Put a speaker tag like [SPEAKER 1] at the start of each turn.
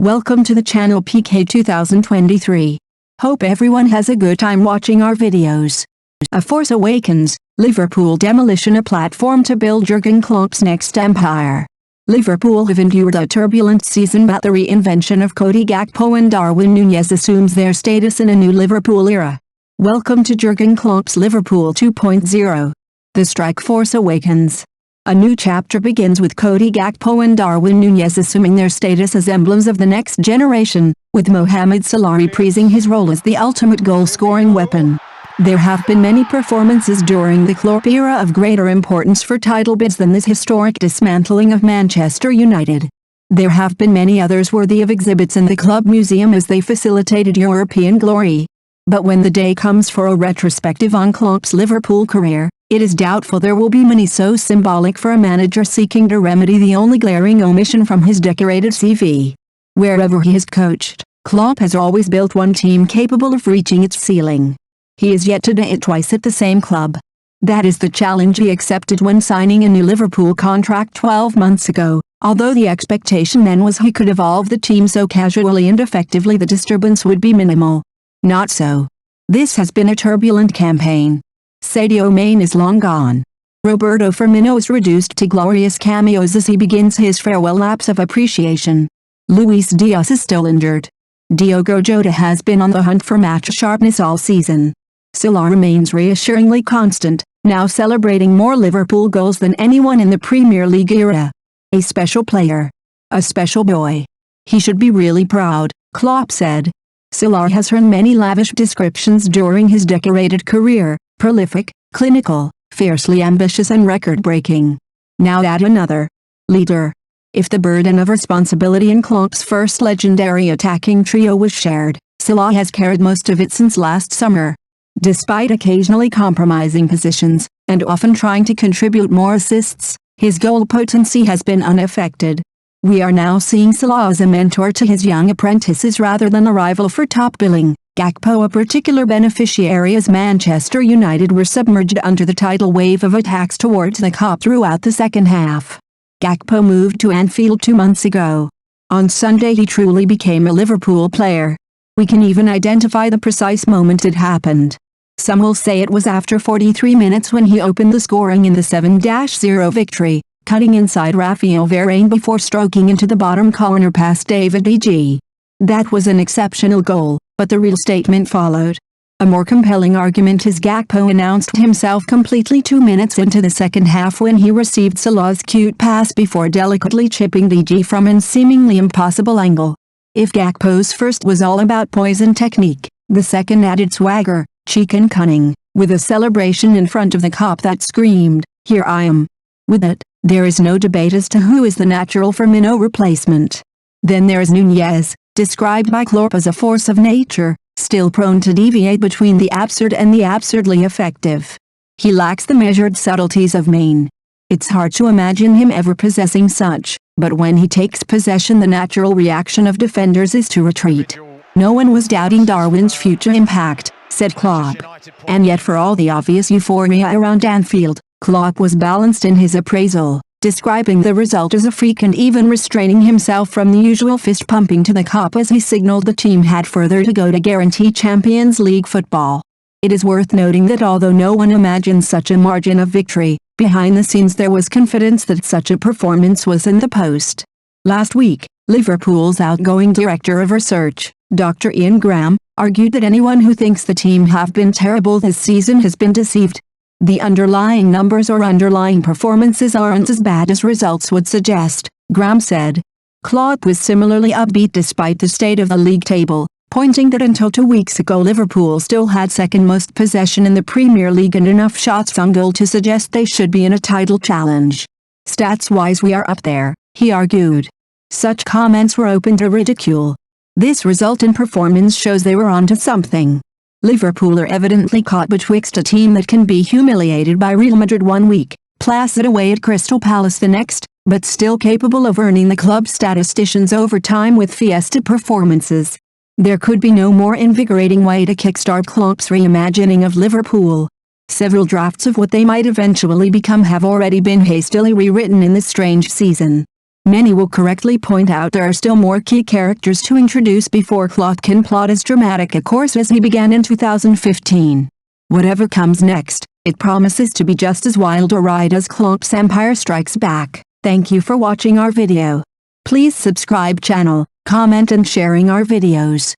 [SPEAKER 1] Welcome to the channel PK 2023. Hope everyone has a good time watching our videos. A Force Awakens, Liverpool demolition, a platform to build Jurgen Klopp's next empire. Liverpool have endured a turbulent season, but the reinvention of Cody Gakpo and Darwin Núñez assumes their status in a new Liverpool era. Welcome to Jurgen Klopp's Liverpool 2.0. The Strike Force Awakens. A new chapter begins with Cody Gakpo and Darwin Núñez assuming their status as emblems of the next generation, with Mohamed Salah reprising his role as the ultimate goal-scoring weapon. There have been many performances during the Klopp era of greater importance for title bids than this historic dismantling of Manchester United. There have been many others worthy of exhibits in the club museum as they facilitated European glory. But when the day comes for a retrospective on Klopp's Liverpool career, it is doubtful there will be many so symbolic for a manager seeking to remedy the only glaring omission from his decorated CV. Wherever he has coached, Klopp has always built one team capable of reaching its ceiling. He is yet to do it twice at the same club. That is the challenge he accepted when signing a new Liverpool contract 12 months ago, although the expectation then was he could evolve the team so casually and effectively the disturbance would be minimal. Not so. This has been a turbulent campaign. Sadio Mane is long gone. Roberto Firmino is reduced to glorious cameos as he begins his farewell laps of appreciation. Luis Diaz is still injured. Diogo Jota has been on the hunt for match sharpness all season. Salah remains reassuringly constant, now celebrating more Liverpool goals than anyone in the Premier League era. A special player. A special boy. He should be really proud, Klopp said. Salah has earned many lavish descriptions during his decorated career: prolific, clinical, fiercely ambitious and record-breaking. Now add another. Leader. If the burden of responsibility in Klopp's first legendary attacking trio was shared, Salah has carried most of it since last summer. Despite occasionally compromising positions, and often trying to contribute more assists, his goal potency has been unaffected. We are now seeing Salah as a mentor to his young apprentices rather than a rival for top billing. Gakpo a particular beneficiary as Manchester United were submerged under the tidal wave of attacks towards the Kop throughout the second half. Gakpo moved to Anfield 2 months ago. On Sunday he truly became a Liverpool player. We can even identify the precise moment it happened. Some will say it was after 43 minutes when he opened the scoring in the 7-0 victory, cutting inside Raphael Varane before stroking into the bottom corner past David De Gea. That was an exceptional goal, but the real statement followed. A more compelling argument is Gakpo announced himself completely 2 minutes into the second half when he received Salah's cute pass before delicately chipping De Gea from an seemingly impossible angle. If Gakpo's first was all about poise and technique, the second added swagger, cheek and cunning, with a celebration in front of the Kop that screamed, "Here I am." With it, there is no debate as to who is the natural Firmino replacement. Then there is Núñez, described by Klopp as a force of nature, still prone to deviate between the absurd and the absurdly effective. He lacks the measured subtleties of Mane. It's hard to imagine him ever possessing such, but when he takes possession the natural reaction of defenders is to retreat. No one was doubting Darwin's future impact, said Klopp. And yet for all the obvious euphoria around Anfield, Klopp was balanced in his appraisal, describing the result as a freak and even restraining himself from the usual fist-pumping to the Kop as he signaled the team had further to go to guarantee Champions League football. It is worth noting that although no one imagined such a margin of victory, behind the scenes there was confidence that such a performance was in the post. Last week, Liverpool's outgoing director of research, Dr. Ian Graham, argued that anyone who thinks the team have been terrible this season has been deceived. The underlying numbers or underlying performances aren't as bad as results would suggest, Graham said. Klopp was similarly upbeat despite the state of the league table, pointing that until 2 weeks ago Liverpool still had second most possession in the Premier League and enough shots on goal to suggest they should be in a title challenge. Stats-wise we are up there, he argued. Such comments were open to ridicule. This result in performance shows they were onto something. Liverpool are evidently caught betwixt a team that can be humiliated by Real Madrid 1 week, placid away at Crystal Palace the next, but still capable of earning the club statisticians over time with fiesta performances. There could be no more invigorating way to kickstart Klopp's reimagining of Liverpool. Several drafts of what they might eventually become have already been hastily rewritten in this strange season. Many will correctly point out there are still more key characters to introduce before Klopp can plot as dramatic a course as he began in 2015. Whatever comes next, it promises to be just as wild a ride as Klopp's Empire Strikes Back. Thank you for watching our video. Please subscribe channel, comment and sharing our videos.